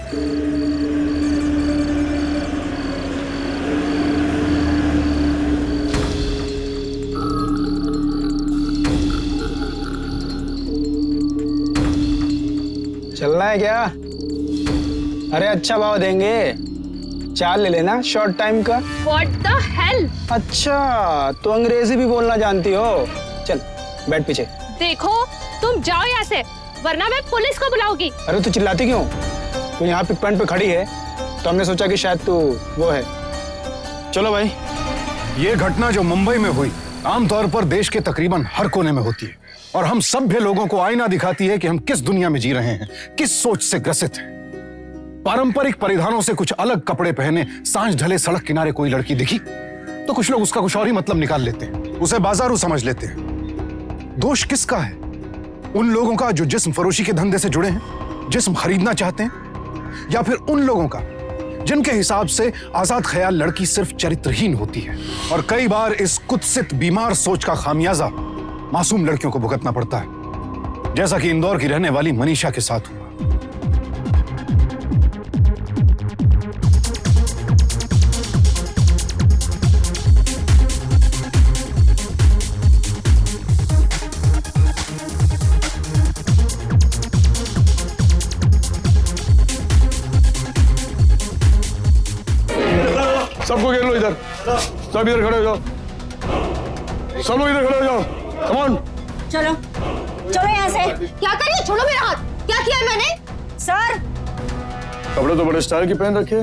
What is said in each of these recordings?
चलना है क्या? अरे अच्छा भाव देंगे, 4 ले लेना शॉर्ट टाइम का। What the hell? अच्छा तो अंग्रेजी भी बोलना जानती हो? चल बैठ पीछे। देखो तुम जाओ यहाँ से, वरना मैं पुलिस को बुलाऊंगी। अरे तू चिल्लाती क्यों? तू यहाँ पिक पॉइंट पे खड़ी है तो हमने सोचा कि शायद तू वो है। चलो भाई। ये घटना जो मुंबई में हुई आमतौर पर देश के तकरीबन हर कोने में होती है और हम सभ्य लोगों को आईना दिखाती है कि हम किस दुनिया में जी रहे हैं, किस सोच से ग्रसित हैं। पारंपरिक परिधानों से कुछ अलग कपड़े पहने सांझ ढले सड़क किनारे कोई लड़की दिखी तो कुछ लोग उसका कुछ और ही मतलब निकाल लेते हैं, उसे बाजारू समझ लेते हैं। दोष किसका है? उन लोगों का जो जिस्म फरोशी के धंधे से जुड़े हैं, जिस्म खरीदना चाहते हैं, या फिर उन लोगों का जिनके हिसाब से आजाद ख्याल लड़की सिर्फ चरित्रहीन होती है और कई बार इस कुत्सित बीमार सोच का खामियाजा मासूम लड़कियों को भुगतना पड़ता है, जैसा कि इंदौर की रहने वाली मनीषा के साथ हुआ। सबको घेर लो इधर, सब इधर खड़े हो जाओ, सब लोग इधर खड़े हो जाओ। Come on. चलो चलो यहाँ से। क्या कर रही हो? छोड़ो मेरा हाथ। क्या किया है मैंने? सर कपड़े तो बड़े स्टाइल की पहन रखे,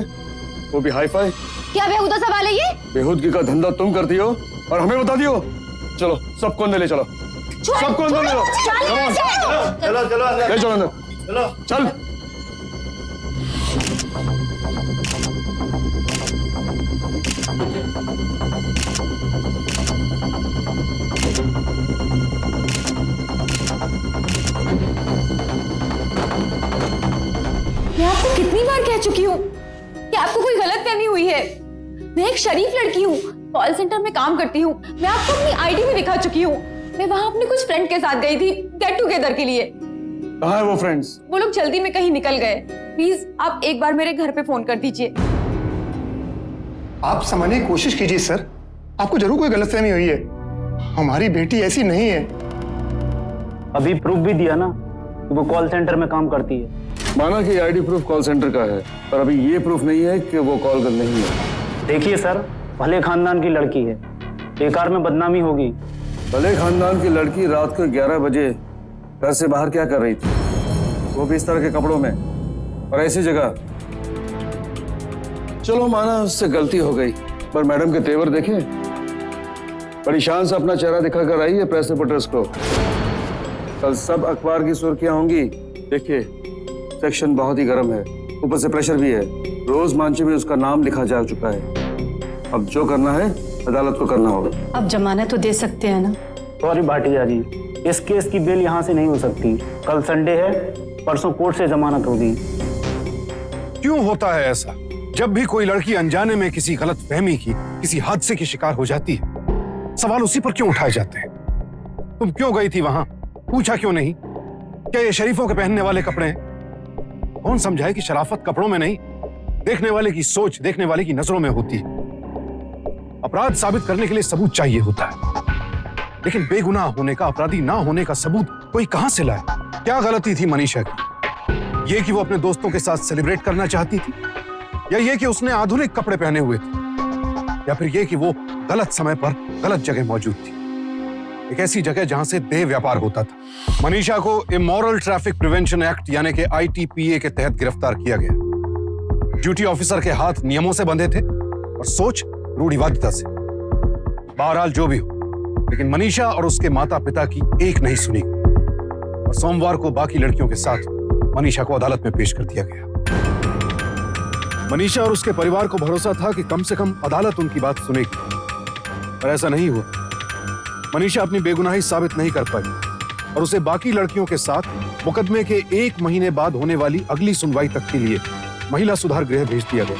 वो भी हाई फाई। क्या बेहुदा सवाल है ये? बेहूदगी का धंधा तुम करती हो और हमें बता दियो। चलो सबको अंदर ले चलो, सबको अंदर ले लो। चलो चलो ले चलो अंदर, चल। मैं आपको कितनी बार कह चुकी हूँ कि आपको कोई गलतफहमी हुई है। मैं एक शरीफ लड़की हूँ, कॉल सेंटर में काम करती हूँ। मैं आपको अपनी आईडी भी दिखा चुकी हूँ। मैं वहाँ अपने कुछ फ्रेंड के साथ गई थी गेट टुगेदर के लिए। कहाँ है वो फ्रेंड्स? वो लोग जल्दी में कहीं निकल गए। प्लीज आप एक बार मेरे घर पे फोन कर दीजिए। आप समझने की कोशिश कीजिए सर, आपको जरूर कोई गलतफहमी हुई है। हमारी बेटी ऐसी नहीं है। अभी प्रूफ भी दिया ना कि वो कॉल सेंटर में काम करती है। माना कि आईडी प्रूफ कॉल सेंटर का है, पर अभी ये प्रूफ नहीं है कि वो कॉल कर नहीं है। देखिए सर, भले खानदान की लड़की है, बेकार में बदनामी होगी। भले खानदान की लड़की रात को 11 बजे घर से बाहर क्या कर रही थी, वो भी इस तरह के कपड़ों में और ऐसी जगह। चलो माना उससे गलती हो गई, पर मैडम के तेवर देखें, बड़ी शान से अपना चेहरा दिखाकर आई है प्रेस रिपोर्टर्स को। कल सब अखबार की सुर्खियां होंगी। देखिए सेक्शन बहुत ही गर्म है, ऊपर से प्रेशर भी है। रोज मांचे में उसका नाम लिखा जा चुका है। अब जो करना है अदालत को करना होगा। अब जमानत तो दे सकते हैं ना? सॉरी भाटिया जी, इस केस की बेल यहाँ से नहीं हो सकती। कल संडे है, परसों कोर्ट से जमानत होगी। क्यों होता है ऐसा? जब भी कोई लड़की अनजाने में किसी गलत फहमी की, किसी हादसे की शिकार हो जाती है, सवाल उसी पर क्यों उठाए जाते हैं? तुम क्यों गई थी वहां? पूछा क्यों नहीं? क्या ये शरीफों के पहनने वाले कपड़े हैं? कौन समझाए कि शराफत कपड़ों में नहीं, देखने वाले की सोच, देखने वाले की नजरों में होती है। अपराध साबित करने के लिए सबूत चाहिए होता है, लेकिन बेगुनाह होने का, अपराधी ना होने का सबूत कोई कहां से लाए? क्या गलती थी मनीषा की? ये कि वो अपने दोस्तों के साथ सेलिब्रेट करना चाहती थी, या ये कि उसने आधुनिक कपड़े पहने हुए थे, या फिर ये कि वो गलत समय पर गलत जगह मौजूद थी, एक ऐसी जगह जहां से देह व्यापार होता था। मनीषा को इमोरल ट्रैफिक प्रिवेंशन एक्ट यानी कि ITPA के तहत गिरफ्तार किया गया। ड्यूटी ऑफिसर के हाथ नियमों से बंधे थे और सोच रूढ़िवादिता से। बहरहाल जो भी हो, लेकिन मनीषा और उसके माता पिता की एक नहीं सुनी और सोमवार को बाकी लड़कियों के साथ मनीषा को अदालत में पेश कर दिया गया। मनीषा और उसके परिवार को भरोसा था कि कम से कम अदालत उनकी बात सुनेगी, पर ऐसा नहीं हुआ। मनीषा अपनी बेगुनाही साबित नहीं कर पाई और उसे बाकी लड़कियों के साथ मुकदमे के 1 महीने बाद होने वाली अगली सुनवाई तक के लिए महिला सुधार गृह भेज दिया गया,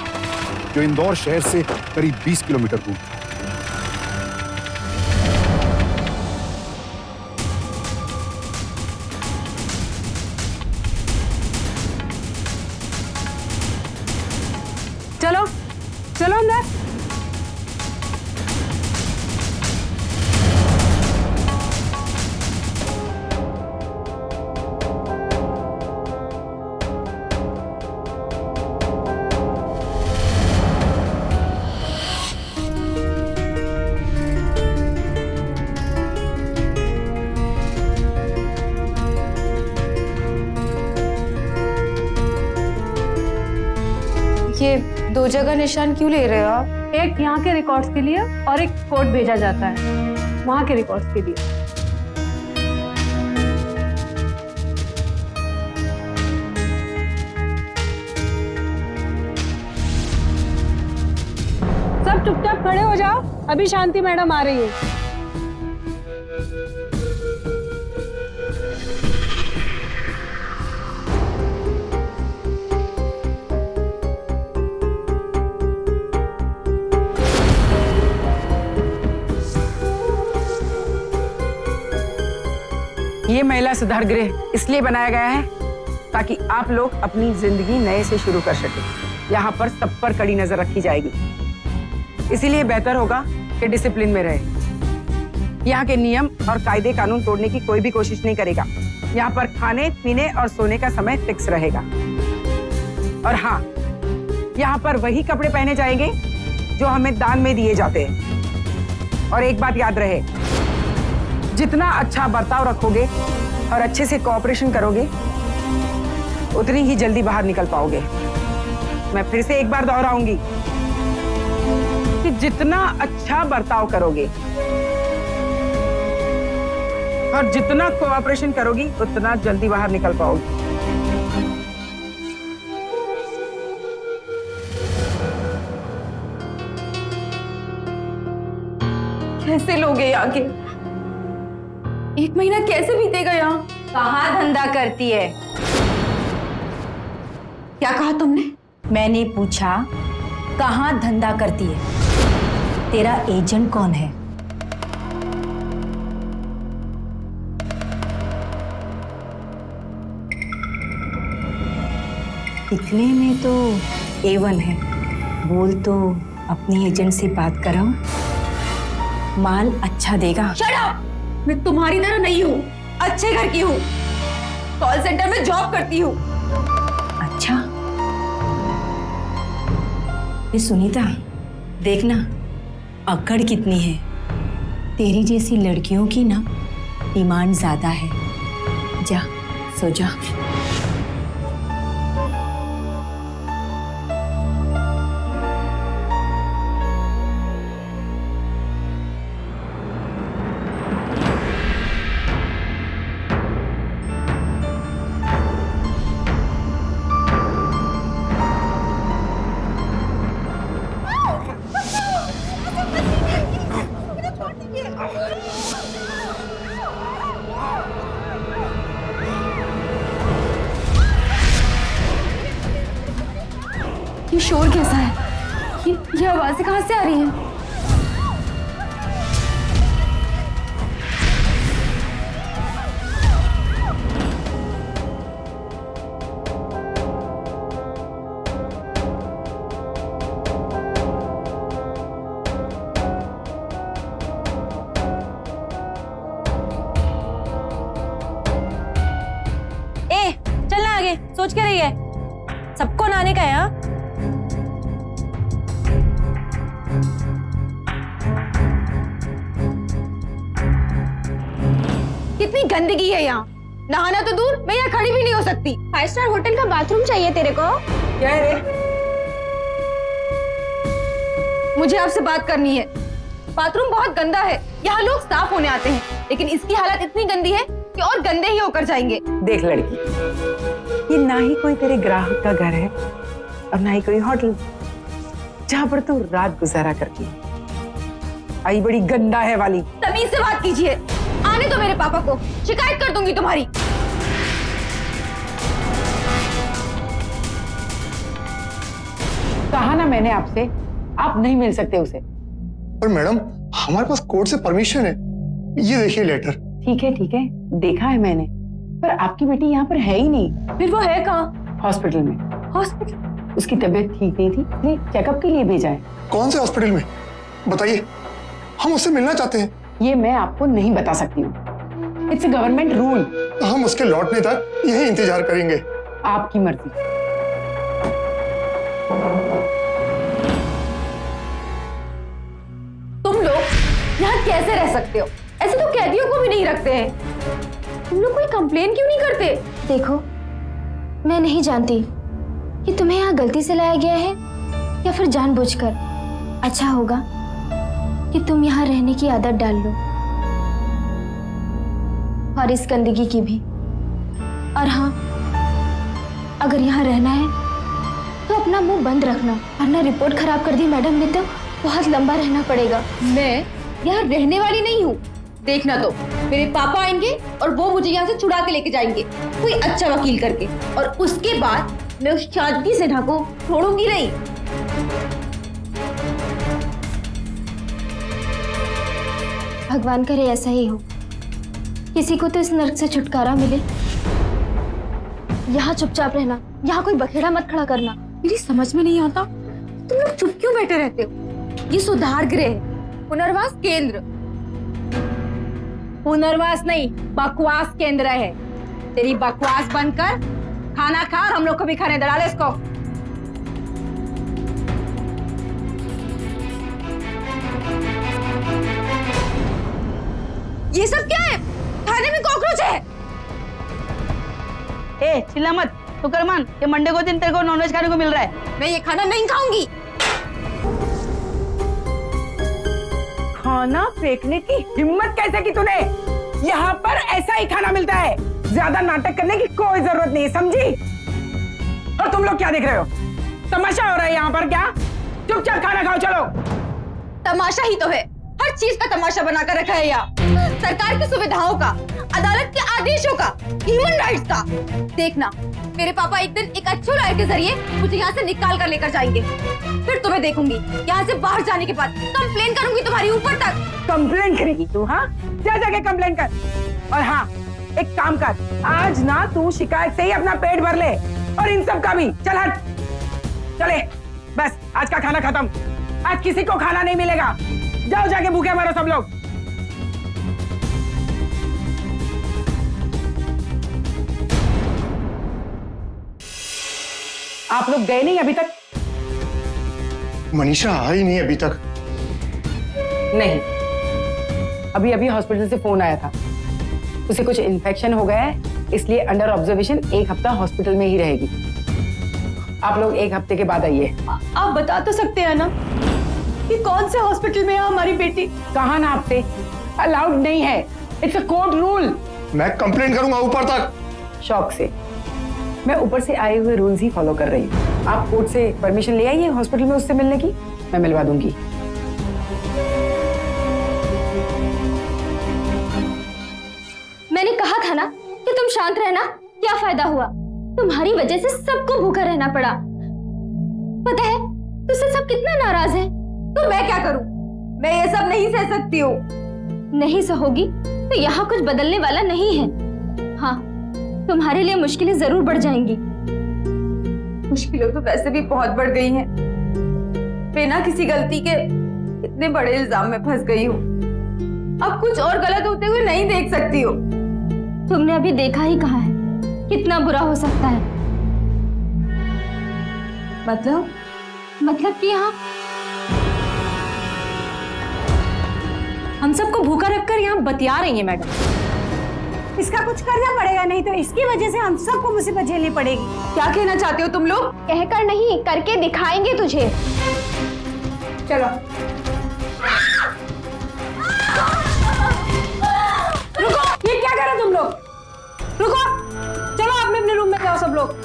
जो इंदौर शहर से करीब 20 किलोमीटर दूर था। चलो चलो अंदर। ये दो जगह निशान क्यों ले रहे हो आप? एक यहाँ के रिकॉर्ड्स के लिए और एक कोड भेजा जाता है वहाँ के रिकॉर्ड्स के लिए। सब चुपचाप खड़े हो जाओ, अभी शांति मैडम आ रही है। ये महिला सुधार गृह इसलिए बनाया गया है ताकि आप लोग अपनी जिंदगी नए से शुरू कर सकें। यहाँ पर सब पर कड़ी नजर रखी जाएगी, इसीलिए बेहतर होगा कि डिसिप्लिन में रहे। यहाँ के नियम और कायदे कानून तोड़ने की कोई भी कोशिश नहीं करेगा। यहाँ पर खाने पीने और सोने का समय फिक्स रहेगा। और हाँ, यहाँ पर वही कपड़े पहने जाएंगे जो हमें दान में दिए जाते हैं। और एक बात याद रहे, जितना अच्छा बर्ताव रखोगे और अच्छे से कोऑपरेशन करोगे उतनी ही जल्दी बाहर निकल पाओगे। मैं फिर से एक बार दोहराऊंगी कि जितना अच्छा बर्ताव करोगे और जितना कोऑपरेशन करोगी उतना जल्दी बाहर निकल पाओगी। कैसे लोग हैं यहाँ के? एक महीना कैसे बीतेगा यहाँ? कहाँ धंधा करती है? क्या कहा तुमने? मैंने पूछा कहाँ धंधा करती है? तेरा एजेंट कौन है? दिखने में तो A1 है, बोल तो अपनी एजेंट से बात कराओ, माल अच्छा देगा। Shut up! मैं तुम्हारी तरह नहीं हूँ, अच्छे घर की हूँ, कॉल सेंटर में जॉब करती हूँ। अच्छा, ये सुनीता देखना अकड़ कितनी है। तेरी जैसी लड़कियों की ना डिमांड ज्यादा है। जा सो जा। ये शोर कैसा है? ये आवाजें कहाँ से आ रही हैं? चलना आगे, सोच के रही है, सबको नहाने का है। हाँ, कितनी गंदगी है यहाँ, नहाना तो दूर, मैं यहाँ खड़ी भी नहीं हो सकती। 5 स्टार होटल का बाथरूम चाहिए तेरे को? क्या है रे? मुझे आपसे बात करनी है। बाथरूम बहुत गंदा है, यहाँ लोग साफ होने आते हैं, लेकिन इसकी हालत इतनी गंदी है कि और गंदे ही होकर जाएंगे। देख लड़की, ये ना ही कोई तेरे ग्राहक का घर है और ना ही कोई होटल जहाँ पर तू रात गुजारा करती है। आई बड़ी गंदा है वाली। तमीज से बात कीजिए, आने दो मेरे पापा को, शिकायत कर दूंगी तुम्हारी। कहा ना मैंने आपसे, आप नहीं मिल सकते उसे। पर मैडम हमारे पास कोर्ट से परमिशन है, ये देखिए लेटर। ठीक है, देखा है मैंने, पर आपकी बेटी यहाँ पर है ही नहीं। फिर वो है कहाँ? हॉस्पिटल में। हॉस्पिटल? उसकी तबीयत ठीक नहीं थी, इसलिए चेकअप के लिए भेजा है। कौन से हॉस्पिटल में बताइए, हम उससे मिलना चाहते हैं। ये मैं आपको नहीं बता सकती हूँ, इट्स अ गवर्नमेंट रूल। हम उसके लौटने तक यही इंतजार करेंगे। आपकी मर्जी। तुम लोग यहाँ कैसे रह सकते हो? ऐसे तो कैदियों को भी नहीं रखते हैं। तुम लोग कोई कंप्लेन क्यों नहीं करते? देखो, मैं नहीं जानती कि तुम्हें यहाँ गलती से लाया गया है या फिर जानबूझकर। अच्छा होगा कि तुम यहाँ रहने की आदत डाल लो, और इस गंदगी की भी। और हाँ, अगर यहाँ रहना है तो अपना मुंह बंद रखना, वरना रिपोर्ट खराब कर दी मैडम ने तो बहुत लंबा रहना पड़ेगा। मैं यहाँ रहने वाली नहीं हूँ। देखना तो मेरे पापा आएंगे और वो मुझे यहाँ से छुड़ा के लेके जाएंगे, कोई अच्छा वकील करके, और उसके बाद मैं उस शादी से को छोड़ूंगी नहीं। भगवान करे ऐसा ही हो, किसी को तो इस नर्क से छुटकारा मिले। यहाँ चुपचाप रहना, यहाँ कोई बखेड़ा मत खड़ा करना। मेरी समझ में नहीं आता तुम लोग चुप क्यों बैठे रहते हो? ये सुधार गृह है, पुनर्वास केंद्र। पुनर्वास नहीं, बकवास केंद्र है। तेरी बकवास बंद कर, खाना खा और हम लोग को भी खाने दे। डाल इसको। ये सब क्या है? खाने में कॉकरोच है। ए, चिल्ला मत, शुक्रमान, ये मंडे को दिन तेरे को नॉनवेज खाने को मिल रहा है। मैं ये खाना नहीं खाऊंगी। खाना फेंकने की हिम्मत कैसे की तूने? यहाँ पर ऐसा ही खाना मिलता है, ज्यादा नाटक करने की कोई जरूरत नहीं, समझी? और तुम लोग क्या देख रहे हो? तमाशा हो रहा है यहाँ पर क्या? चुपचाप खाना खाओ, चलो। तमाशा ही तो है, हर चीज का तमाशा बनाकर रखा है यहाँ। सरकार की सुविधाओं का, अदालत के आदेशों का, ह्यूमन राइट्स का। देखना, मेरे पापा एक दिन एक अच्छे लॉयर के जरिए मुझे यहाँ से निकाल कर लेकर जाएंगे। फिर तुम्हें देखूंगी, यहाँ से बाहर जाने के बाद कंप्लेन करूंगी तुम्हारी ऊपर तक। कंप्लेन करेगी तू? हाँ, जा जाके कंप्लेन कर। और हाँ, एक काम कर, आज ना तू शिकायत से ही अपना पेट भर ले, और इन सब का भी। चल हट, चले, बस आज का खाना खत्म। आज किसी को खाना नहीं मिलेगा। जाओ जाके भूखे मरो सब लोग। आप लोग गए नहीं अभी तक? मनीषा आई नहीं अभी तक। नहीं, अभी अभी हॉस्पिटल से फोन आया था, उसे कुछ इन्फेक्शन हो गया है, इसलिए अंडर ऑब्जर्वेशन 1 हफ्ता हॉस्पिटल में ही रहेगी। आप लोग 1 हफ्ते के बाद आइए। आप बता तो सकते हैं ना कि कौन से हॉस्पिटल में है हमारी बेटी? कहा ना आपसे, अलाउड नहीं है, इट्स अ कोर्ट रूल। मैं कंप्लेन करूंगा ऊपर तक। शौक से, मैं ऊपर से आए हुए रूल्स ही फॉलो कर रही हूँ। आप कोर्ट से परमिशन ले आइए हॉस्पिटल में उससे मिलने की, मैं मिलवा दूंगी। मैंने कहा था ना कि तुम शांत रहना, क्या फायदा हुआ? तुम्हारी वजह से सबको भूखा रहना पड़ा। पता है तुझसे सब कितना नाराज है। तो मैं क्या करूं? मैं ये सब नहीं सह सकती हूँ। नहीं सहोगी तो यहाँ कुछ बदलने वाला नहीं है। हाँ, तुम्हारे लिए मुश्किलें जरूर बढ़ जाएंगी। मुश्किलें तो वैसे भी बहुत बढ़ गई हैं। बिना किसी गलती के इतने बड़े इल्जाम में फंस गई हूँ। अब कुछ और गलत होते हुए नहीं देख सकती हूँ। तुमने अभी देखा ही कहा है कितना बुरा हो सकता है। मतलब कि यहाँ हम सबको भूखा रखकर यहाँ बतिया रही है मैडम। इसका कुछ करना पड़ेगा, नहीं तो इसकी वजह से हम सबको मुसीबत झेलनी पड़ेगी। क्या कहना चाहते हो तुम लोग? कहकर नहीं, करके दिखाएंगे तुझे। चलो रुको, ये क्या कर रहे हो तुम लोग? रुको, चलो अपने अपने रूम में जाओ सब लोग।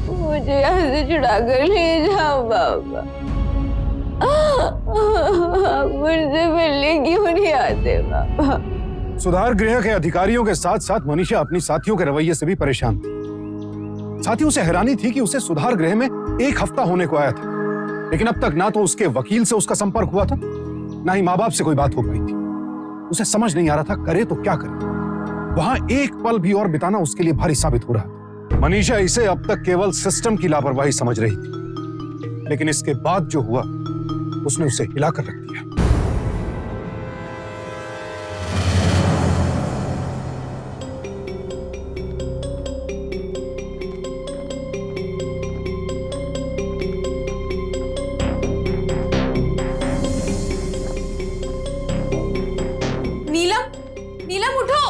मुझे यहाँ से छुड़ा कर ले जाओ बाबा। मुझसे मिलने क्यों नहीं आते पापा? सुधार गृह के अधिकारियों के साथ साथ मनीषा अपनी साथियों के रवैये से भी परेशान थी। साथियों से हैरानी थी कि उसे सुधार गृह में 1 हफ्ता होने को आया था, लेकिन अब तक ना तो उसके वकील से उसका संपर्क हुआ था, ना ही माँ बाप से कोई बात हो पाई थी। उसे समझ नहीं आ रहा था करे तो क्या करे। वहां एक पल भी और बिताना उसके लिए भारी साबित हो रहा था। मनीषा इसे अब तक केवल सिस्टम की लापरवाही समझ रही थी, लेकिन इसके बाद जो हुआ उसने उसे हिलाकर रख दिया। नीलम उठो।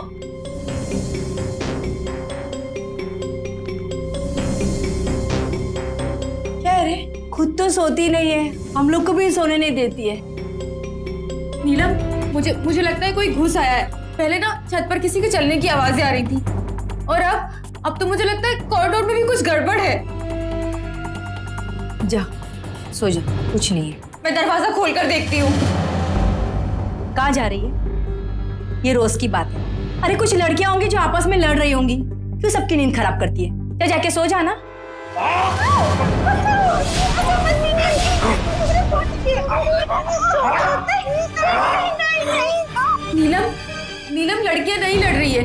क्या है रे, खुद तो सोती नहीं है, हम लोग को भी सोने नहीं देती है। नीलम, मुझे लगता है कोई घुस आया है। पहले ना छत पर किसी के चलने की आवाजें आ रही थी, और अब तो मुझे लगता है कॉरिडोर में भी कुछ गड़बड़ है। जा सो जा, कुछ नहीं है। मैं दरवाजा खोलकर देखती हूँ। कहाँ जा रही है? ये रोज की बात है। अरे कुछ लड़कियां होंगी जो आपस में लड़ रही होंगी, क्यों सबकी नींद खराब करती है? जा जाके सो जाना। नीलम लड़कियां नहीं लड़ रही है,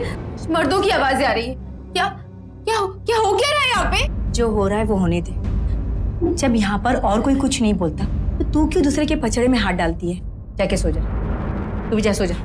मर्दों की आवाजें आ रही है। क्या हो क्या रहा है यहाँ पे? जो हो रहा है वो होने दे। जब यहाँ पर और कोई कुछ नहीं बोलता तो तू क्यों दूसरे के पचड़े में हाथ डालती है? जाके सो जा, तू भी जा सो जा।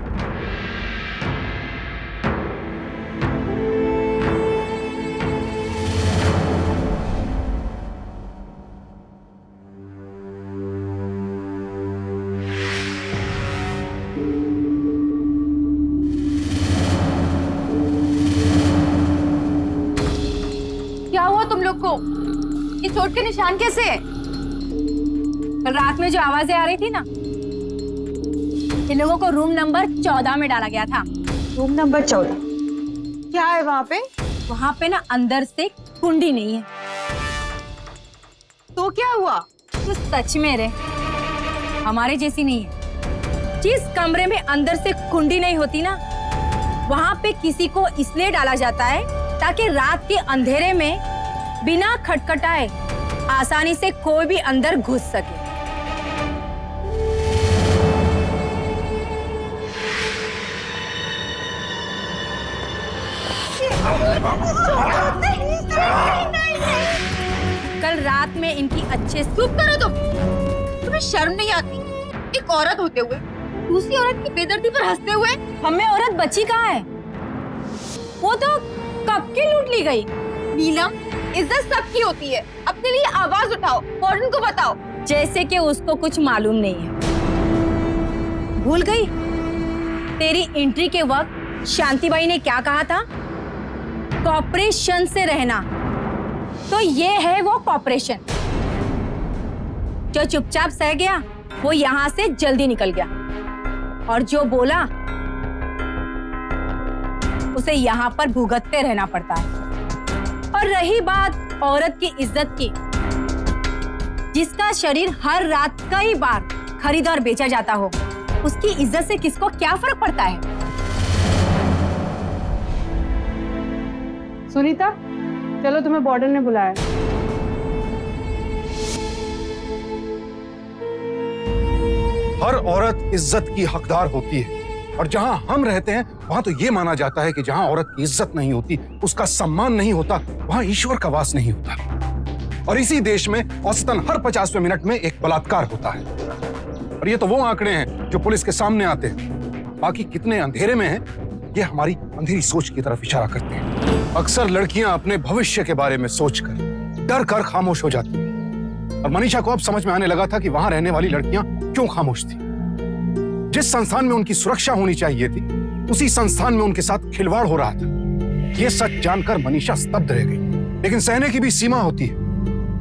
क्या हुआ तुम लोग को? ये चोट के निशान कैसे है? कल रात में जो आवाजें आ रही थी ना, इन लोगों को रूम नंबर 14 में डाला गया था। रूम नंबर 14 क्या है वहाँ पे? वहाँ पे ना अंदर से कुंडी नहीं है। तो क्या हुआ? तू सच में रे हमारे जैसी नहीं है। जिस कमरे में अंदर से कुंडी नहीं होती ना, वहाँ पे किसी को इसलिए डाला जाता है ताकि रात के अंधेरे में बिना खटखटाए आसानी से कोई भी अंदर घुस सके। कल रात में इनकी अच्छे चुप करो तुम। तुम्हें शर्म नहीं आती? एक औरत होते हुए दूसरी औरत की बेदर्दी पर हंसते हुए। हमें औरत बची कहाँ है? वो तो कब की लूट ली गई। नीलम, इज्जत सबकी होती है। अपने लिए आवाज उठाओ, वार्डन को बताओ। जैसे कि उसको कुछ मालूम नहीं है। भूल गई तेरी एंट्री के वक्त शांतिबाई ने क्या कहा था? कॉपरेशन से रहना। तो ये है वो कॉपरेशन। जो चुपचाप सह गया वो यहाँ से जल्दी निकल गया, और जो बोला उसे यहाँ पर भुगतते रहना पड़ता है। और रही बात औरत की इज्जत की, जिसका शरीर हर रात कई बार खरीदा और बेचा जाता हो, उसकी इज्जत से किसको क्या फर्क पड़ता है? सुनीता, चलो तुम्हें वार्डन ने बुलाया। हर औरत इज्जत की हकदार होती है, और जहां हम रहते हैं वहां तो ये माना जाता है कि जहां औरत की इज्जत नहीं होती, उसका सम्मान नहीं होता, वहां ईश्वर का वास नहीं होता। और इसी देश में औसतन हर 50वें मिनट में एक बलात्कार होता है। और ये तो वो आंकड़े हैं जो पुलिस के सामने आते हैं। बाकी कितने अंधेरे में हैं, ये हमारी अंधेरी सोच की तरफ इशारा करते हैं। अक्सर लड़कियां अपने भविष्य के बारे में सोचकर डर कर खामोश हो जाती हैं। और मनीषा को अब समझ में आने लगा था कि वहां रहने वाली लड़कियां क्यों खामोश थी। जिस संस्थान में उनकी सुरक्षा होनी चाहिए थी, उसी संस्थान में उनके साथ खिलवाड़ हो रहा था। यह सच जानकर मनीषा स्तब्ध रह गई। लेकिन सहने की भी सीमा होती है,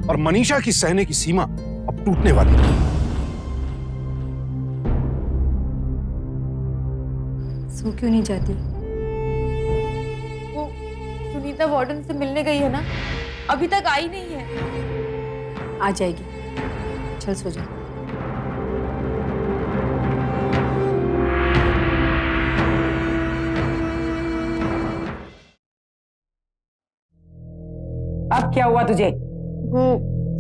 और मनीषा की सहने की सीमा अब टूटने वाली है। सो क्यों नहीं जाती? वो सुनीता वार्डन से मिलने गई है ना, अभी तक आई नहीं है। आ जाएगी, चल सो जा। अब क्या हुआ तुझे? वो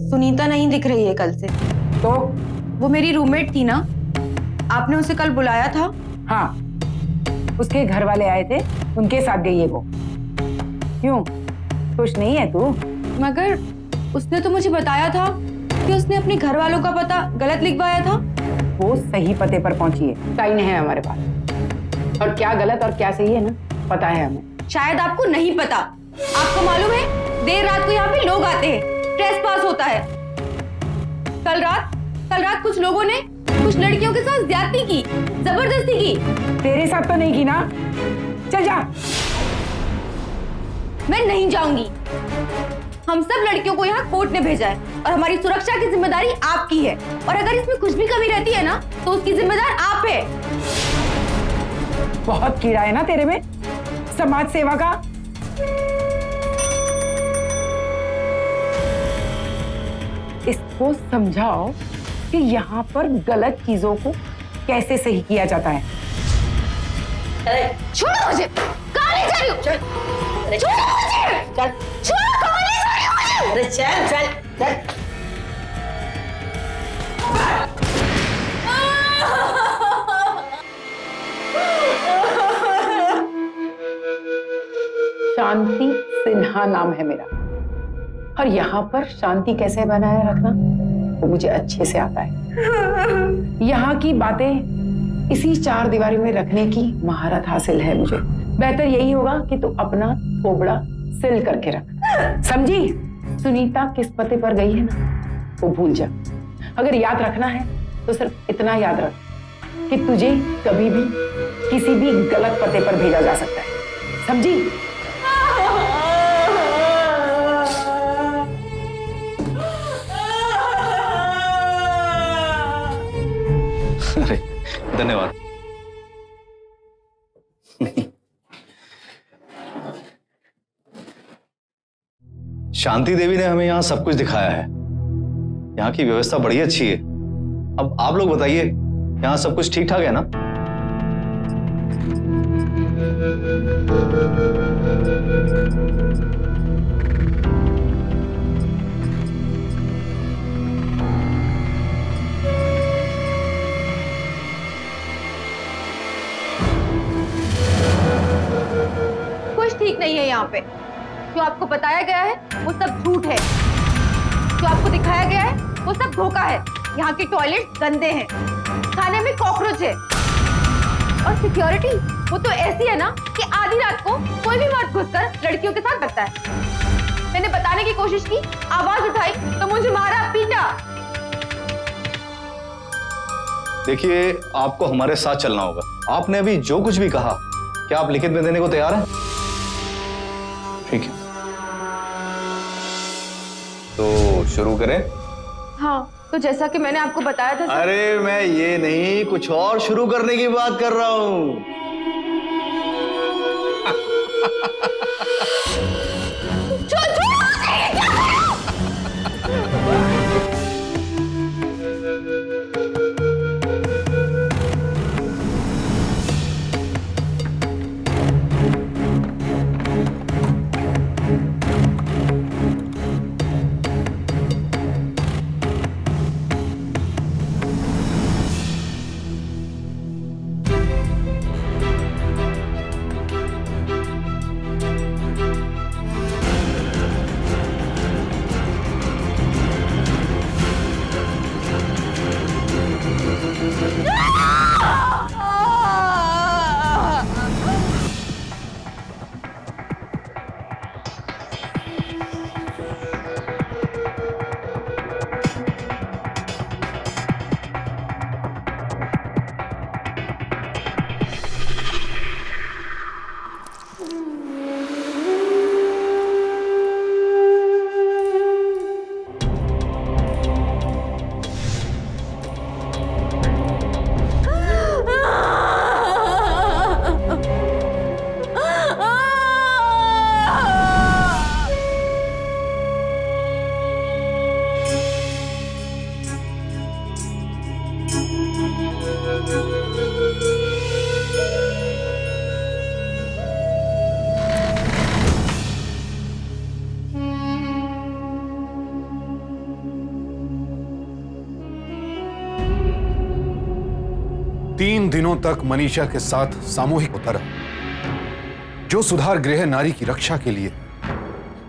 सुनीता नहीं दिख रही है कल से। तो वो मेरी रूममेट थी ना, आपने उसे कल बुलाया था। हाँ, उसके घर वाले आए थे, उनके साथ गई है वो। क्यों, खुश नहीं है तू? मगर उसने तो मुझे बताया था कि उसने अपने घर वालों का पता गलत लिखवाया था। वो सही पते पर पहुंची है, साइन है हमारे पास। और क्या गलत और क्या सही है ना, पता है हमें। शायद आपको नहीं पता। आपको मालूम है, देर रात को यहाँ पे लोग आते हैं, ट्रेस पास होता है। कल रात कुछ लोगों ने कुछ लड़कियों के साथ ज्यादती की, जबरदस्ती की। तेरे साथ तो नहीं की ना? चल जा। मैं नहीं जाऊंगी। हम सब लड़कियों को यहाँ कोर्ट ने भेजा है और हमारी सुरक्षा की जिम्मेदारी आपकी है। और अगर इसमें कुछ भी कमी रहती है ना, तो उसकी जिम्मेदार आप है। बहुत कीड़ा है ना तेरे में, समाज सेवा का। इसको समझाओ कि यहाँ पर गलत चीजों को कैसे सही किया जाता है। छोड़ो मुझे, कहाँ ले जा रही हो? छोड़ो मुझे, छोड़ो, कहाँ ले जा रही हो मुझे? अरे चल चल चल। शांति सिन्हा नाम है मेरा, और यहाँ पर शांति कैसे बनाए रखना वो मुझे अच्छे से आता है। यहाँ की बातें इसी चार दीवारी में रखने की महारत हासिल है मुझे। बेहतर यही होगा कि तू अपना थोबड़ा सिल करके रख, समझी? सुनीता किस पते पर गई है ना, वो भूल जा। अगर याद रखना है तो सिर्फ इतना याद रख कि तुझे कभी भी किसी भी गलत पते पर भेजा जा सकता है, समझी? अरे धन्यवाद। शांति देवी ने हमें यहाँ सब कुछ दिखाया है। यहाँ की व्यवस्था बड़ी अच्छी है। अब आप लोग बताइए, यहाँ सब कुछ ठीक ठाक है ना? कुछ ठीक नहीं है यहाँ पे। जो आपको बताया गया है वो सब झूठ है। जो आपको दिखाया गया है वो सब धोखा है। यहाँ के टॉयलेट गंदे हैं, खाने में कॉकरोच है, और सिक्योरिटी वो तो ऐसी है ना कि आधी रात को कोई भी मर्द घुसकर लड़कियों के साथ करता है। मैंने बताने की कोशिश की, आवाज उठाई तो मुझे मारा, पीटा। देखिए, आपको हमारे साथ चलना होगा। आपने अभी जो कुछ भी कहा, क्या आप लिखित में देने को तैयार हैं? ठीक है, तो शुरू करें? हाँ, तो जैसा कि मैंने आपको बताया था। अरे मैं ये नहीं, कुछ और शुरू करने की बात कर रहा हूं। दिनों तक मनीषा के साथ सामूहिक होता रहा। जो सुधार गृह नारी की रक्षा के लिए,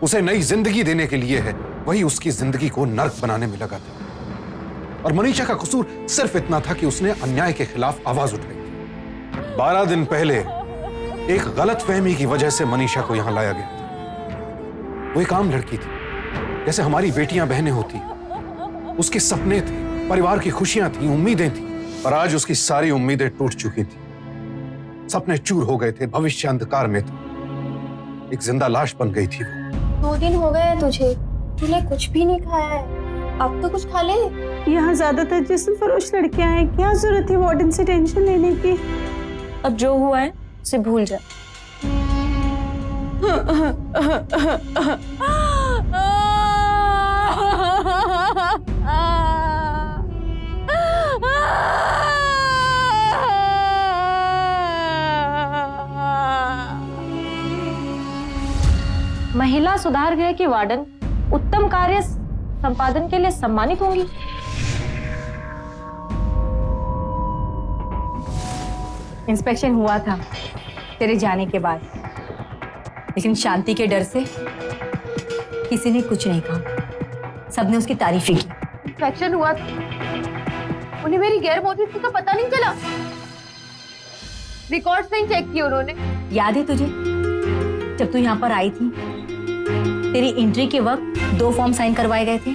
उसे नई जिंदगी देने के लिए है, वही उसकी जिंदगी को नर्क बनाने में लगा था। और मनीषा का कसूर सिर्फ इतना था कि उसने अन्याय के खिलाफ आवाज उठाई। 12 दिन पहले एक गलतफहमी की वजह से मनीषा को यहां लाया गया था। वो एक आम लड़की थी, जैसे हमारी बेटियां बहनें होती। उसके सपने थे, परिवार की खुशियां थी, उम्मीदें थी, पर आज उसकी सारी उम्मीदें टूट चुकी थी। सपने चूर हो गए थे, भविष्य अंधकार में था। एक जिंदा लाश बन गई थी वो। 2 दिन हो गए हैं तुझे, तूने कुछ भी नहीं खाया है। अब तो कुछ खा ले। यहाँ ज्यादातर जिस्म फरोश लड़कियां हैं, क्या जरूरत है वार्डन से टेंशन लेने की। अब जो हुआ है उसे भूल जा। महिला सुधार गृह की वार्डन उत्तम कार्य संपादन के लिए सम्मानित होंगी। इंस्पेक्शन हुआ था तेरे जाने के बाद, लेकिन शांति के डर से किसी ने कुछ नहीं कहा। सबने उसकी तारीफ ही की। इंस्पेक्शन हुआ था, उन्हें मेरी गैर मौजूदगी का पता नहीं चला। रिकॉर्ड्स नहीं चेक किए उन्होंने। याद है तुझे जब तू यहाँ पर आई थी, तेरी एंट्री के वक्त 2 फॉर्म साइन करवाए गए थे।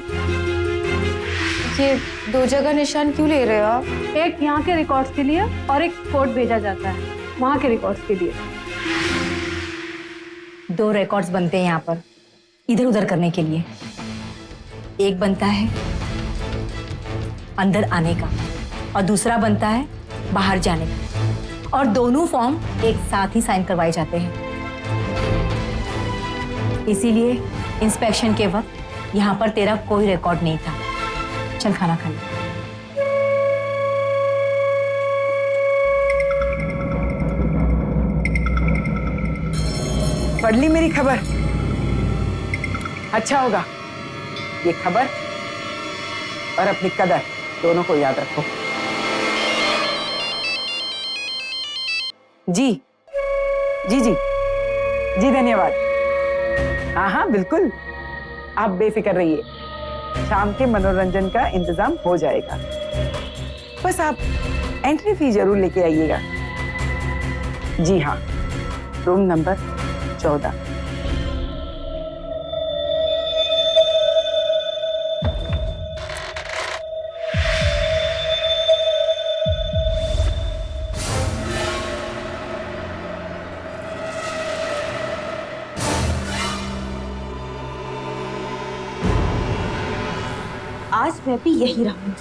ये 2 जगह निशान क्यों ले रहे हो आप? एक यहाँ के रिकॉर्ड्स के लिए और एक कोर्ट भेजा जाता है वहाँ के रिकॉर्ड्स के लिए। 2 रिकॉर्ड्स बनते हैं यहाँ पर इधर उधर करने के लिए। एक बनता है अंदर आने का और दूसरा बनता है बाहर जाने का, और दोनों फॉर्म एक साथ ही साइन करवाए जाते हैं। इसीलिए इंस्पेक्शन के वक्त यहाँ पर तेरा कोई रिकॉर्ड नहीं था। चल खाना खा ले। पढ़ ली मेरी खबर? अच्छा होगा। ये खबर और अपनी कदर दोनों को याद रखो। जी जी जी जी, धन्यवाद। हाँ हाँ बिल्कुल, आप बेफिक्र रहिए, शाम के मनोरंजन का इंतजाम हो जाएगा। बस आप एंट्री फी जरूर लेके आइएगा। जी हाँ, रूम नंबर 14। आज मैं भी यही रहूंगी।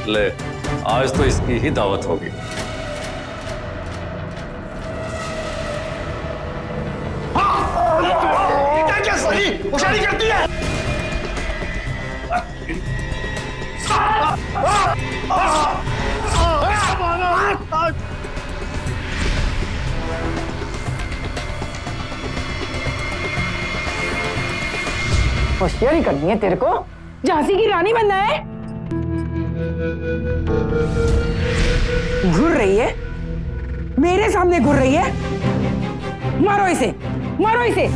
ले, आज तो इसकी ही दावत होगी। क्या सही होशियारी करती है? होशियारी करनी है तेरे को? झांसी की रानी बनना है? घुर रही है मेरे सामने, घुर रही है। मारो इसे, मारो इसे।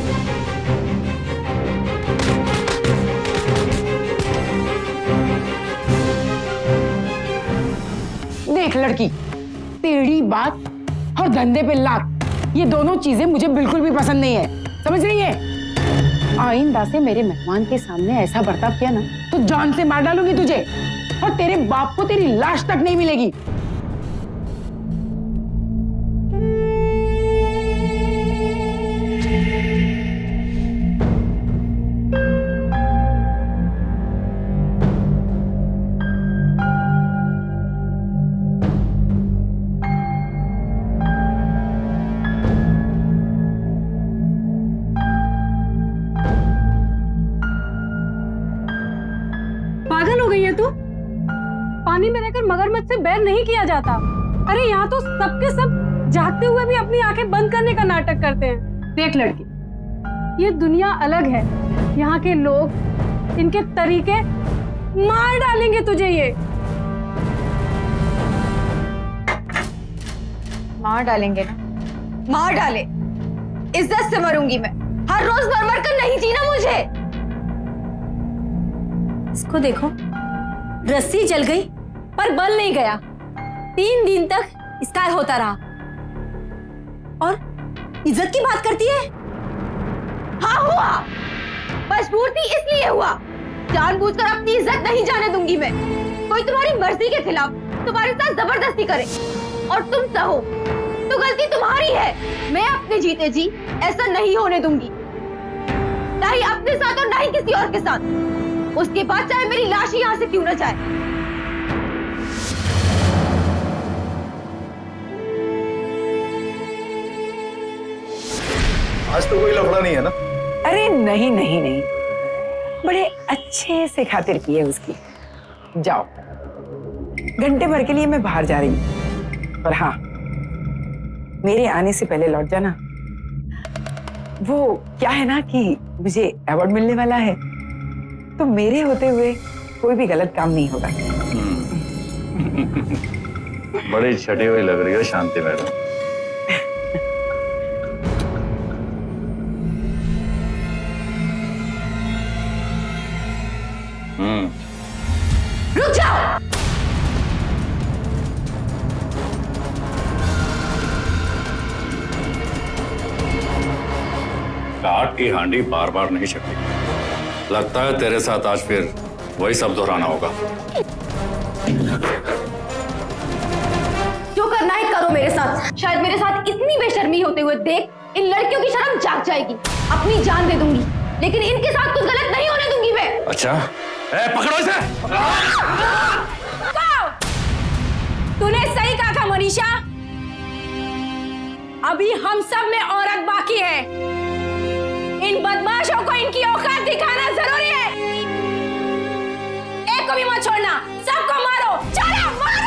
देख लड़की, टेढ़ी बात और धंधे पे लात, ये दोनों चीजें मुझे बिल्कुल भी पसंद नहीं है, समझ रही है? आइंदा से मेरे मेहमान के सामने ऐसा बर्ताव किया ना तो जान से मार डालूंगी तुझे, और तेरे बाप को तेरी लाश तक नहीं मिलेगी। पागल हो गई है तू? पानी में रहकर मगरमच्छ से बैर नहीं किया जाता। अरे यहाँ तो सबके सब जागते हुए भी अपनी आंखें बंद करने का नाटक करते हैं। देख लड़की, ये दुनिया अलग है। यहाँ के लोग, इनके तरीके, मार डालेंगे तुझे ये। मार डालेंगे ना, मार डाले, इज्जत से मरूंगी मैं। हर रोज मर मर कर नहीं जीना मुझे। इसको देखो, रस्सी जल गई पर बल नहीं गया। 3 दिन तक इसका होता रहा और इज्जत की बात करती है। हाँ हुआ, मजबूर थी इसलिए हुआ। जानबूझकर अपनी इज्जत नहीं जाने दूंगी मैं। कोई तुम्हारी मर्जी के खिलाफ तुम्हारे साथ जबरदस्ती करे और तुम सहो तो गलती तुम्हारी है। मैं अपने जीते जी ऐसा नहीं होने दूंगी, ना ही अपने साथ और ना ही किसी और के साथ। उसके बाद चाहे मेरी लाश ही यहाँ से क्यों न जाए। आज तो कोई लफड़ा नहीं है ना? अरे नहीं नहीं नहीं, बड़े अच्छे से खातिर की है उसकी। जाओ, घंटे भर के लिए मैं बाहर जा रही हूँ, पर हाँ मेरे आने से पहले लौट जाना। वो क्या है ना कि मुझे अवार्ड मिलने वाला है, तो मेरे होते हुए कोई भी गलत काम नहीं होगा। बड़ी छठी हुई लग रही है शांति मैडम। रुक जाओ। काट की हांडी बार बार नहीं छकती। लगता है तेरे साथ आज फिर वही सब दोहराना होगा। जो करना है करो मेरे साथ। शायद मेरे साथ इतनी बेशर्मी होते हुए देख इन लड़कियों की शर्म जाग जाएगी। अपनी जान दे दूंगी, लेकिन इनके साथ कुछ गलत नहीं होने दूंगी मैं। अच्छा, पकड़ो इसे। तूने सही कहा था मनीषा, अभी हम सब में औरत बाकी है। इन बदमाशों को इनकी औकात दिखाना जरूरी है। एक को भी मत छोड़ना, सबको मारो। चलो मारो।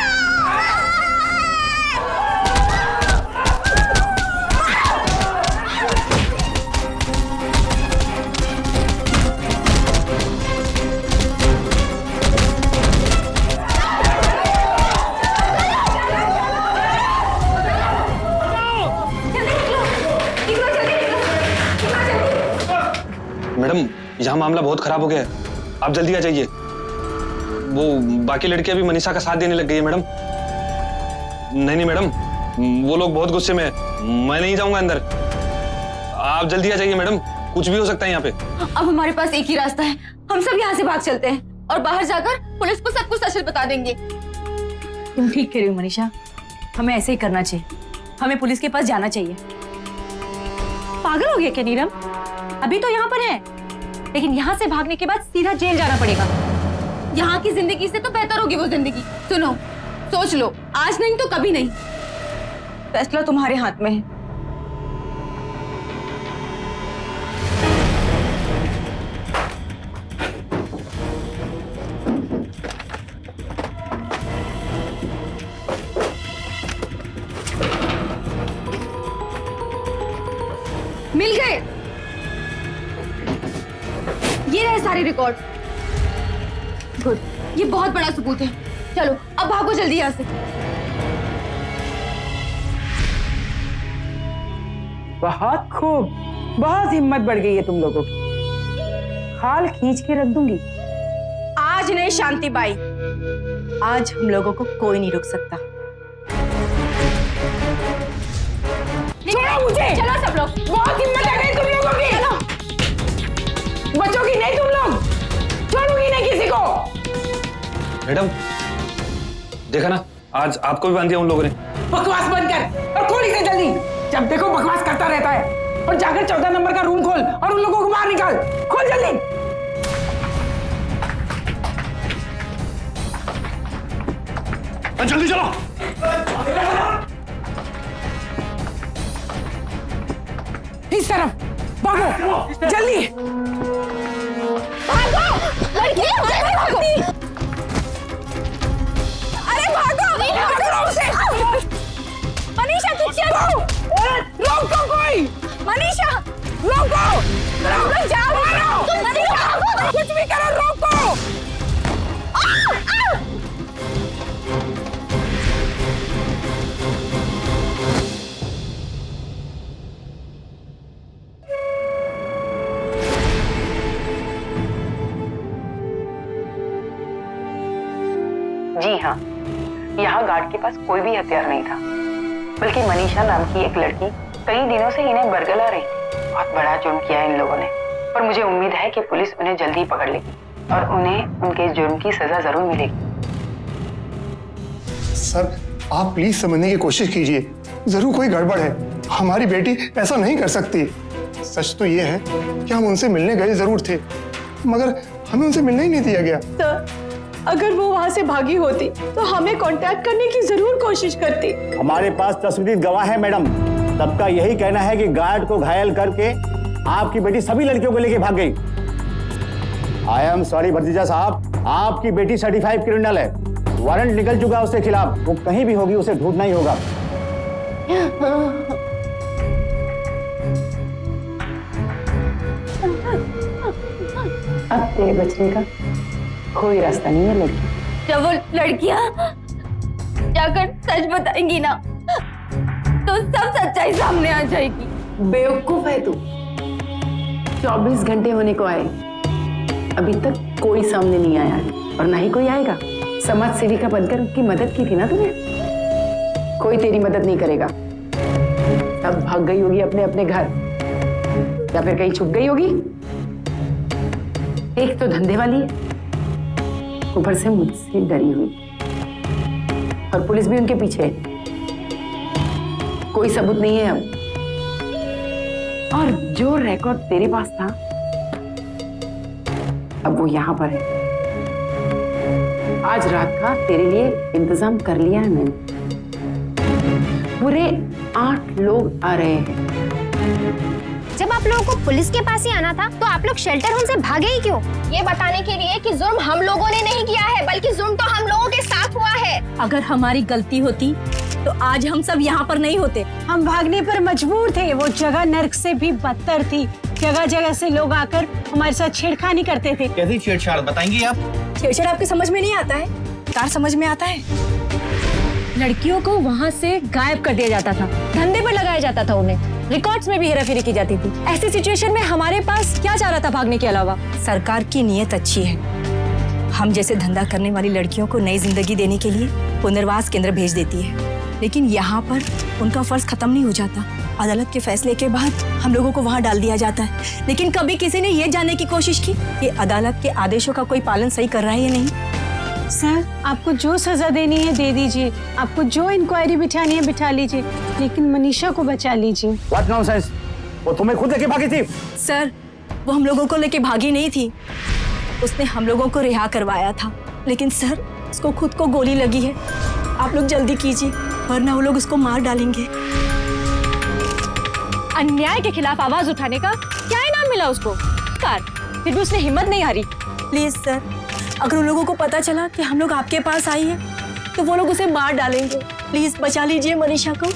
मैडम, यहाँ मामला बहुत खराब हो गया है, आप जल्दी आ जाइए। वो बाकी लड़कियां भी मनीषा का साथ देने लग गई है मैडम। नहीं नहीं मैडम, वो लोग बहुत गुस्से में हैं, मैं नहीं जाऊंगा अंदर। आप जल्दी आ जाइए मैडम, कुछ भी हो सकता है यहाँ पे। अब हमारे पास एक ही रास्ता है, हम सब यहाँ से भाग चलते हैं और बाहर जाकर पुलिस को सब कुछ सच बता देंगे। तुम ठीक कह रही हो मनीषा, हमें ऐसे ही करना चाहिए। हमें पुलिस के पास जाना चाहिए। पागल हो गया क्या नीरम? अभी तो यहाँ पर है, लेकिन यहाँ से भागने के बाद सीधा जेल जाना पड़ेगा। यहाँ की जिंदगी से तो बेहतर होगी वो जिंदगी। सुनो, सोच लो, आज नहीं तो कभी नहीं। फैसला तुम्हारे हाथ में है। मिल गए, ये रहे सारे रिकॉर्ड। गुड, ये बहुत बड़ा सबूत है। चलो अब भागो जल्दी यहाँ से। बहुत खूब, बहुत हिम्मत बढ़ गई है तुम लोगों की। खाल खींच के रख दूंगी। आज नहीं शांति बाई, आज हम लोगों को कोई नहीं रोक सकता। छोड़ो मुझे। चलो सब लोग, बहुत हिम्मत आ गई तुम लोगों की। चलो। बचोगी नहीं तुम लोग, छोड़ूंगी नहीं किसी को। मैडम देखा ना, आज आपको भी बांध दिया उन लोगों ने। बकवास बंद कर और खोल इसे जल्दी। जब देखो बकवास करता रहता है। और जाकर 14 नंबर का रूम खोल और उन लोगों को बाहर निकाल। खोल जल्दी। जल्दी चलो। इस तरफ भागो जल्दी। भागो लड़की, भागो। अरे भागो, पकड़ो उसे। मनीषा तू चलो। रोको कोई। मनीषा रोको, तुम लोग जाओ मत। मनीषा कुछ भी करो, रोको। जी हाँ, यहाँ गार्ड के पास कोई भी हथियार नहीं था, बल्कि मनीषा नाम की एक लड़की कई दिनों से इन्हें बरगला रही थी। बहुत बड़ा जुर्म किया है इन लोगों ने, पर मुझे उम्मीद है कि पुलिस उन्हें जल्दी ही पकड़ लेगी और उन्हें उनके जुर्म की सजा जरूर मिलेगी। सर, आप प्लीज समझने की कोशिश कीजिए, जरूर कोई गड़बड़ है। हमारी बेटी ऐसा नहीं कर सकती। सच तो ये है कि हम उनसे मिलने गए जरूर थे, मगर हमें उनसे मिलने ही नहीं दिया गया। सर, अगर वो वहाँ से भागी होती तो हमें कांटेक्ट करने की जरूर कोशिश करती। हमारे पास तस्वीर गवाह है मैडम। सबका यही कहना है कि गार्ड को घायल करके आपकी बेटी सभी लड़कियों को लेके भाग गई। आई एम सॉरी भतीजा साहब, आपकी बेटी सर्टिफाइड क्रिमिनल है। वारंट निकल चुका है उसके खिलाफ। वो कहीं भी होगी, उसे ढूंढना ही होगा। अब तेरे बचने का कोई रास्ता नहीं है लड़की। जब वो लड़कियां जाकर सच बताएंगी ना, तो सब सच्चाई सामने आ जाएगी। बेवकूफ है तू। 24 घंटे होने को आए, अभी तक कोई सामने नहीं आया और ना ही कोई आएगा। समाज सेविका बनकर उनकी मदद की थी ना तूने, कोई तेरी मदद नहीं करेगा। अब भाग गई होगी अपने अपने घर, या फिर कहीं छुप गई होगी। एक तो धंधे वाली है, ऊपर से मुझसे डरी हुई, और पुलिस भी उनके पीछे है। कोई सबूत नहीं है अब। और जो रिकॉर्ड तेरे पास था, अब वो यहां पर है। आज रात का तेरे लिए इंतजाम कर लिया है मैंने। पूरे 8 लोग आ रहे हैं। जब आप लोगों को पुलिस के पास ही आना था, तो आप लोग शेल्टर होम से भागे ही क्यों? ये बताने के लिए कि जुर्म हम लोगों ने नहीं किया है, बल्कि जुर्म तो हम लोगों के साथ हुआ है। अगर हमारी गलती होती तो आज हम सब यहाँ पर नहीं होते। हम भागने पर मजबूर थे। वो जगह नर्क से भी बदतर थी। जगह जगह से लोग आकर हमारे साथ छेड़खानी करते थे। कैसी छेड़छाड़ बताएंगी आप? छेड़छाड़ आपकी समझ में नहीं आता है, कार समझ में आता है। लड़कियों को वहाँ से गायब कर दिया जाता था, धंधे पर लगाया जाता था उन्हें, रिकॉर्ड्स में भी हेराफेरी की जाती थी। ऐसी सिचुएशन में हमारे पास क्या चाह रहा था भागने के अलावा? सरकार की नीयत अच्छी है, हम जैसे धंधा करने वाली लड़कियों को नई जिंदगी देने के लिए पुनर्वास केंद्र भेज देती है, लेकिन यहाँ पर उनका फर्ज खत्म नहीं हो जाता। अदालत के फैसले के बाद हम लोगों को वहाँ डाल दिया जाता है, लेकिन कभी किसी ने ये जानने की कोशिश की कि अदालत के आदेशों का कोई पालन सही कर रहा है या नहीं। सर, आपको जो सजा देनी है दे दीजिए, आपको जो इंक्वायरी बिठानी है बिठा लीजिए, लेकिन मनीषा को बचा लीजिए। What nonsense? वो तुम्हें खुद लेके भागी थी। सर, वो हम लोगों को लेके भागी नहीं थी, उसने हम लोगों को रिहा करवाया था। लेकिन सर, उसको खुद को गोली लगी है। आप लोग जल्दी कीजिए, वरना वो लोग उसको मार डालेंगे। अन्याय के खिलाफ आवाज उठाने का क्या इनाम मिला उसको? कार, फिर भी उसने हिम्मत नहीं हारी। प्लीज सर, अगर उन लोगों को पता चला कि हम लोग आपके पास आई हैं, तो वो लोग उसे मार डालेंगे। प्लीज बचा लीजिए मनीषा को।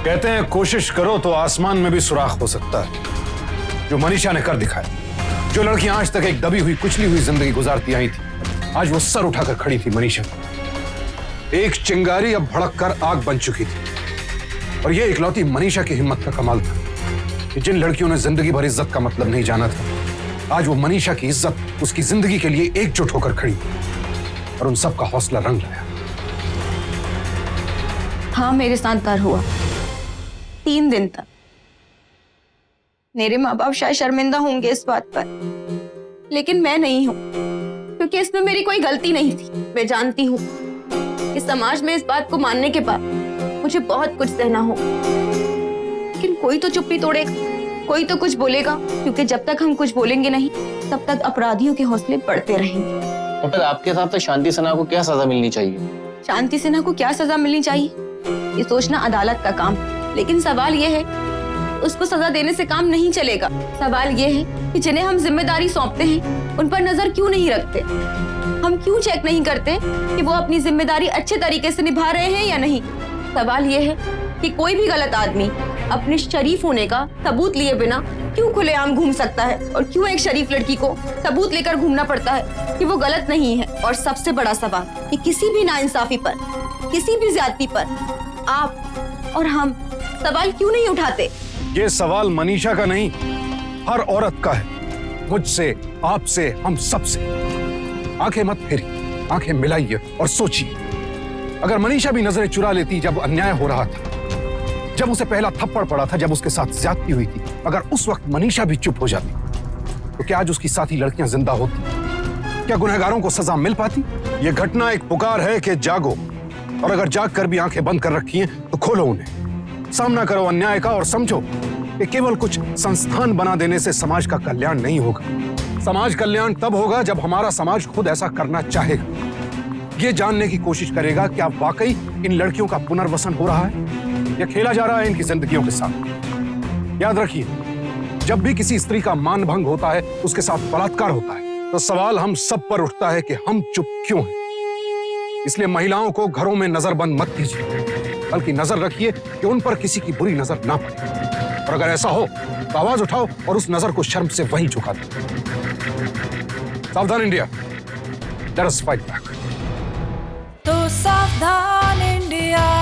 कहते हैं कोशिश करो तो आसमान में भी सुराख हो सकता है। जो मनीषा ने कर दिखाया। जो लड़कियां आज तक एक दबी हुई कुचली हुई जिंदगी गुजारती आई थी, आज वो सर उठाकर खड़ी थी मनीषा। एक चिंगारी अब भड़क कर आग बन चुकी थी, और ये इकलौती मनीषा की हिम्मत का कमाल था कि जिन लड़कियों ने जिंदगी भर इज्जत का मतलब नहीं जाना था, आज वो मनीषा की इज्जत, उसकी जिंदगी के लिए एकजुट होकर खड़ी और उन सबका हौसला रंग लाया। हाँ, मेरे साथ डर हुआ 3 दिन तक। मेरे माँ बाप शायद शर्मिंदा होंगे इस बात पर, लेकिन मैं नहीं हूँ, क्योंकि इसमें मेरी कोई गलती नहीं थी। मैं जानती हूँ कि समाज में इस बात को मानने के बाद मुझे बहुत कुछ सहना हो, लेकिन कोई तो चुप्पी तोड़ेगा, कोई तो कुछ बोलेगा, क्योंकि जब तक हम कुछ बोलेंगे नहीं, तब तक अपराधियों के हौसले बढ़ते रहेंगे। तो फिर आपके हिसाब से शांति सिन्हा को क्या सजा मिलनी चाहिए? शांति सिन्हा को क्या सजा मिलनी चाहिए, ये सोचना अदालत का काम, लेकिन सवाल ये है उसको सजा देने से काम नहीं चलेगा। सवाल ये है कि जिन्हें हम जिम्मेदारी सौंपते हैं उन पर नजर क्यों नहीं रखते? हम क्यों चेक नहीं करते कि वो अपनी जिम्मेदारी अच्छे तरीके से निभा रहे हैं या नहीं? सवाल ये है कि कोई भी गलत आदमी अपने शरीफ होने का सबूत लिए बिना क्यों खुलेआम घूम सकता है, और क्यों एक शरीफ लड़की को सबूत लेकर घूमना पड़ता है कि वो गलत नहीं है? और सबसे बड़ा सवाल कि किसी भी नाइंसाफी पर, किसी भी ज्यादती पर आप और हम सवाल क्यों नहीं उठाते? ये सवाल मनीषा का नहीं, हर औरत का है। मुझसे, आपसे, हम सबसे। आंखें मत फेरिए, आंखें मिलाइए और सोचिए। अगर मनीषा भी नजरें चुरा लेती जब अन्याय हो रहा था, जब उसे पहला थप्पड़ पड़ा था, जब उसके साथ ज्यादती हुई थी, अगर उस वक्त मनीषा भी चुप हो जाती तो क्या आज उसकी साथी लड़कियां जिंदा होती? क्या गुनहगारों को सजा मिल पाती? यह घटना एक पुकार है कि जागो, और अगर जाग कर भी आंखें बंद कर रखी हैं तो खोलो उन्हें, सामना करो अन्याय का और समझो कि केवल कुछ संस्थान बना देने से समाज का कल्याण नहीं होगा। समाज कल्याण तब होगा जब हमारा समाज खुद ऐसा करना चाहेगा, ये जानने की कोशिश करेगा कि आप वाकई इन लड़कियों का पुनर्वसन हो रहा है या खेला जा रहा है इनकी जिंदगियों के साथ। याद रखिए, जब भी किसी स्त्री का मान भंग होता है, उसके साथ बलात्कार होता है, तो सवाल हम सब पर उठता है कि हम चुप क्यों हैं। इसलिए महिलाओं को घरों में नजरबंद मत कीजिए, बल्कि नजर रखिए कि उन पर किसी की बुरी नजर ना पड़े, और अगर ऐसा हो तो आवाज उठाओ और उस नजर को शर्म से वहीं झुका दो। सावधान India, let us fight back. तो सावधान इंडिया।